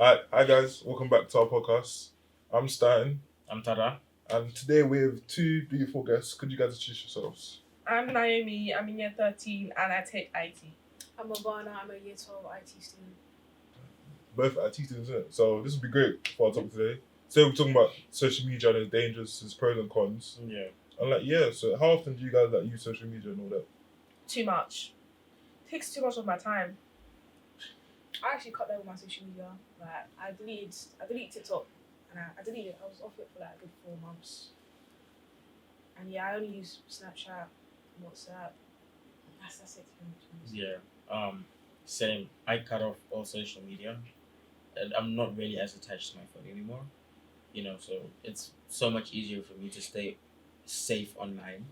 Hi guys, welcome back to our podcast. I'm Stan, I'm Tada. and today we have two beautiful guests. Could you guys introduce yourselves? I'm Naomi. I'm in year 13 and I take IT. I'm Ivana, I'm a year 12 IT student. Both IT students, isn't it? So this will be great for our topic today. Today we're talking about social media and its dangers, its pros and cons. Yeah. And so how often do you guys use social media and all that? Too much. Takes too much of my time. I actually cut down with my social media. Like I deleted TikTok and I deleted it. I was off it for like a good 4 months. And yeah, I only use Snapchat, WhatsApp. That's it to be honest. Yeah. Same. I cut off all social media. And I'm not really as attached to my phone anymore. So it's so much easier for me to stay safe online.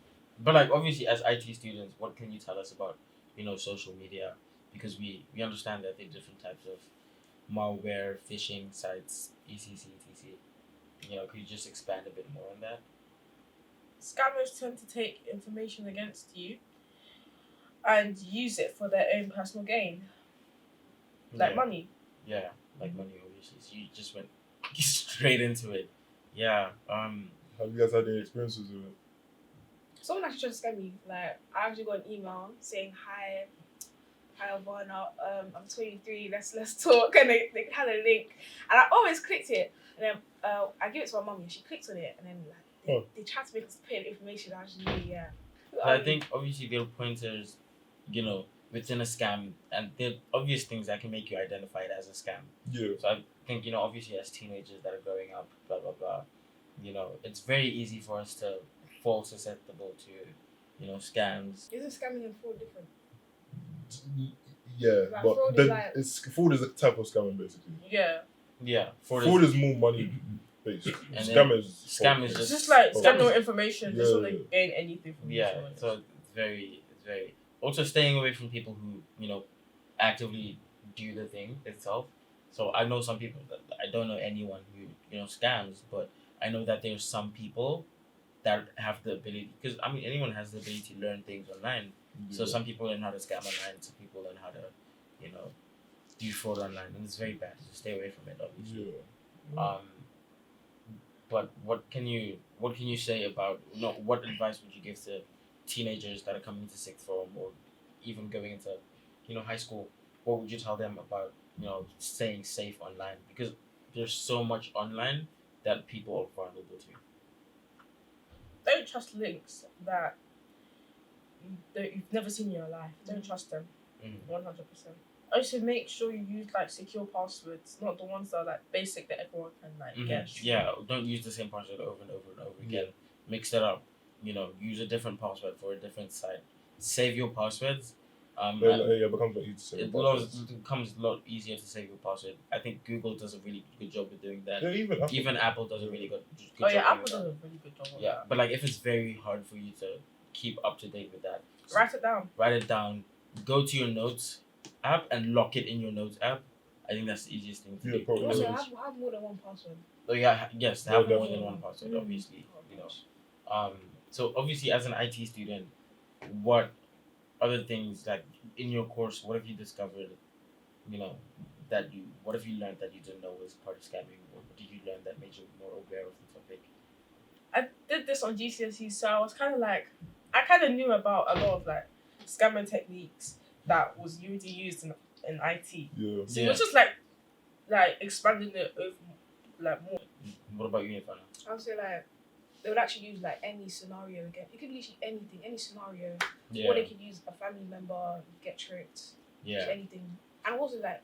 But like obviously as IT students, what can you tell us about, social media? Because we understand that there are different types of malware, phishing sites, etc. Could you just expand a bit more on that? Scammers tend to take information against you and use it for their own personal gain. Like Yeah. money. Yeah, like money obviously. So you just went straight into it. Yeah. Have you guys had any experiences with it? Someone actually tried to scam me. Like I actually got an email saying hi Ivana, I'm 23, let's talk, and they had a link and I always clicked it and then I give it to my mum and she clicked on it and then like they tried to make us put in information. I just knew, yeah. So I think obviously there are pointers, within a scam, and there are obvious things that can make you identify it as a scam. Yeah. So I think, obviously as teenagers that are growing up, blah blah blah, it's very easy for us to fall susceptible to, scams. Isn't scamming and fraud different? Yeah, Like, but fraud is then like- fraud is a type of scamming basically. Yeah. Yeah. Fraud is more money based. And Scam is scam is It's just just like Oh. general information, just want Yeah. to gain anything from you. Yeah, so it's very also staying away from people who actively do the thing itself. So I know some people that I don't know anyone who scams, but I know that there's some people that have the ability, because anyone has the ability to learn things online. So some people learn how to scam online, some people learn how to do fraud online, and it's very bad. So stay away from it, obviously. Yeah. But what can you say about what advice would you give to teenagers that are coming into sixth form or even going into high school? What would you tell them about staying safe online, because there's so much online that people are vulnerable to. Don't trust links that you've never seen in your life. Don't trust them. 100%. Also, make sure you use like secure passwords, not the ones that are like basic that everyone can like guess. Yeah, don't use the same password over and over and over again. Mix it up. Use a different password for a different site. Save your passwords. It becomes like easy to save It passwords. becomes a lot easier to save your password. I think Google does a really good job with doing that. Yeah, Even Apple does a really good Oh yeah, job Apple doing does that. a really good job. On Yeah, but like if it's very hard for you to keep up to date with that, Write it down. write it down. Go to your notes app and lock it in your notes app. I think that's the easiest thing to Yeah, do. probably. Also, Yeah. have more than one password. Oh yeah, yes, have Yeah, more than definitely. one password, Mm. obviously. So obviously as an IT student, what other things like in your course, what have you discovered, what have you learned that you didn't know was part of scamming, or what did you learn that made you more aware of the topic? I did this on GCSE, so I was kind of like, I kind of knew about a lot of like scamming techniques that was already used in IT. Yeah. So it was just like expanding it over like more. What about you, Ivana? I would say like they would actually use like any scenario again. It could be literally anything, any scenario. Or they could use a family member, get tricked, just Yeah. anything. And also like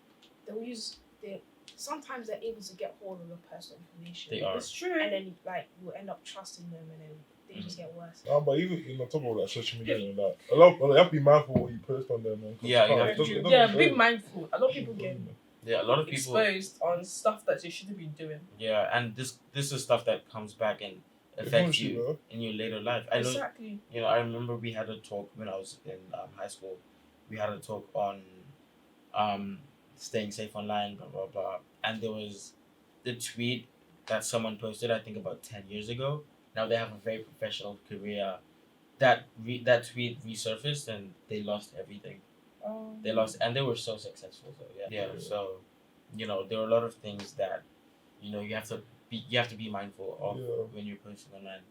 sometimes they're able to get hold of your personal information. They are. It's true. And then like you'll end up trusting them and then they just get worse. But even on top of like social media and that, a lot you have to be mindful what you post on there, man. 'cause Yeah, you it have to doesn't- be- it doesn't Yeah, show be you. mindful. A lot of people get Yeah, a lot of people. exposed on stuff that they shouldn't be doing. Yeah, and this is stuff that comes back and affects Influence you though. in your later life. I know. Exactly. I remember we had a talk when I was in high school. We had a talk on staying safe online, blah blah blah, and there was the tweet that someone posted, I think about 10 years ago. Now they have a very professional career. That tweet resurfaced and they lost everything. They lost, and they were so successful. So yeah. Yeah. So there are a lot of things that you have to be mindful of Yeah. when you're posting online.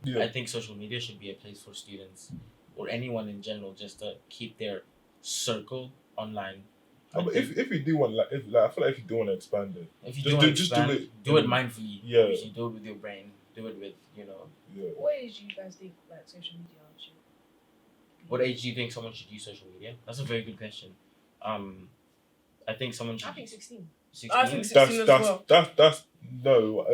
Yeah. I think social media should be a place for students or anyone in general just to keep their circle online. No, but if you do want I feel like if you do want to expand it, If you just do do expand, it. do it mindfully. Yeah. Obviously, do it with your brain. Do it with Yeah. What age do you guys think like social media should? What age do you think someone should use social media? That's a very good question. I think someone should. I think 16. 16. I think 16 as well.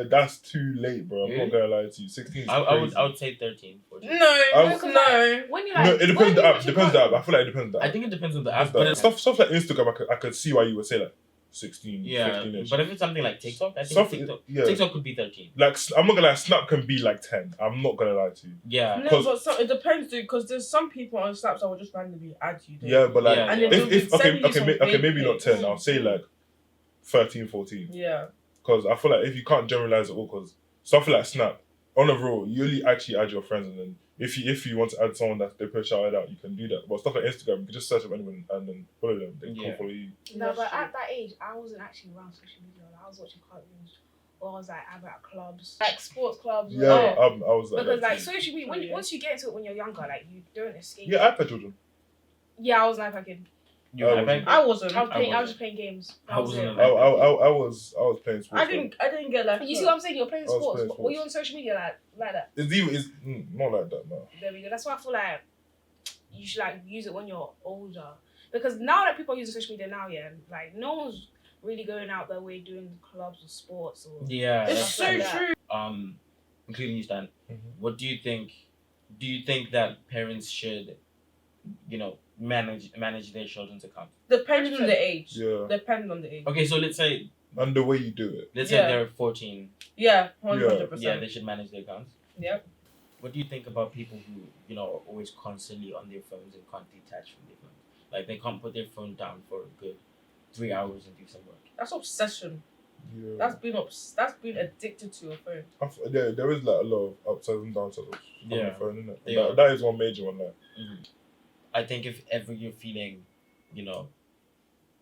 That's too late, bro. I'm Really? not gonna lie to you. 16 is I crazy. would say 13. 14. No, Because, no. When you No, like, it depends when on the you app. watch Depends on the app. I feel like it depends on the app. I think it depends on the Depends app. on But the app. Stuff like Instagram, I could see why you would say like 16, yeah, 15 -ish. but if it's something like TikTok, I think Stuff, yeah. TikTok could be 13. Like I'm not gonna lie, Snap can be like 10. I'm not gonna lie to you. Yeah. No, but it depends, dude, because there's some people on Snaps that will just randomly add you. Yeah, but like Yeah, And yeah. then they'll if send you some okay, vague maybe not pics. 10. I'll say like 13, 14. Yeah. Because I feel like if you can't generalize it all, because stuff like Snap, on a roll, you only actually add your friends, and then if you want to add someone that they push shouted out, you can do that. But stuff like Instagram, you can just search up anyone and then follow them. They Yeah. can follow you. No, That's but true. at that age, I wasn't actually around social media. Like, I was watching cartoons, or I was like either at clubs, like sports clubs. Yeah, Oh. I was like Because that like too. social media, Yeah. once you get into it when you're younger, like you don't escape. Yeah, iPad children. Yeah, I was an iPad kid. You have wasn't. I wasn't. I was wasn't. just playing games. I wasn't it. an I was playing sports. I didn't get like. You see what I'm saying? You're playing I was sports. playing Were sports. you on social media like that? It's not like that now. There we go. That's why I feel like you should like use it when you're older. Because now that people are using social media now, yeah, like no one's really going out their way doing clubs or sports or Yeah. It's that's so right. that. true. Including you, Stan. Mhm. What do you think? Do you think that parents should, manage their children's account? Depending on the age. Yeah, Depending on the age. Okay, so let's say and the way you do it. let's Yeah. say they're 14. Yeah, Yeah, 100%. they should manage their accounts. Yep. What do you think about people who are always constantly on their phones and can't detach from their phones? Like they can't put their phone down for a good 3 hours and do some work. That's obsession. Yeah, That's been addicted to your phone. there is like a lot of upsides and downsides of having Yeah. a phone, isn't it? Yeah. That is one major one. Like, I think if ever you're feeling,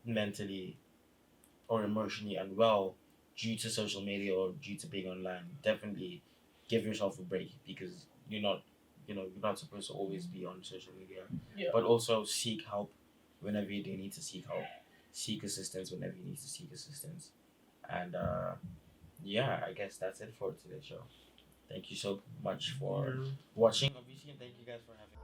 mentally or emotionally unwell due to social media or due to being online, definitely give yourself a break because you're not supposed to always be on social media. Yeah. But also seek help whenever you do need to seek help. Seek assistance whenever you need to seek assistance. And I guess that's it for today's show. Thank you so much for watching, obviously, and thank you guys for having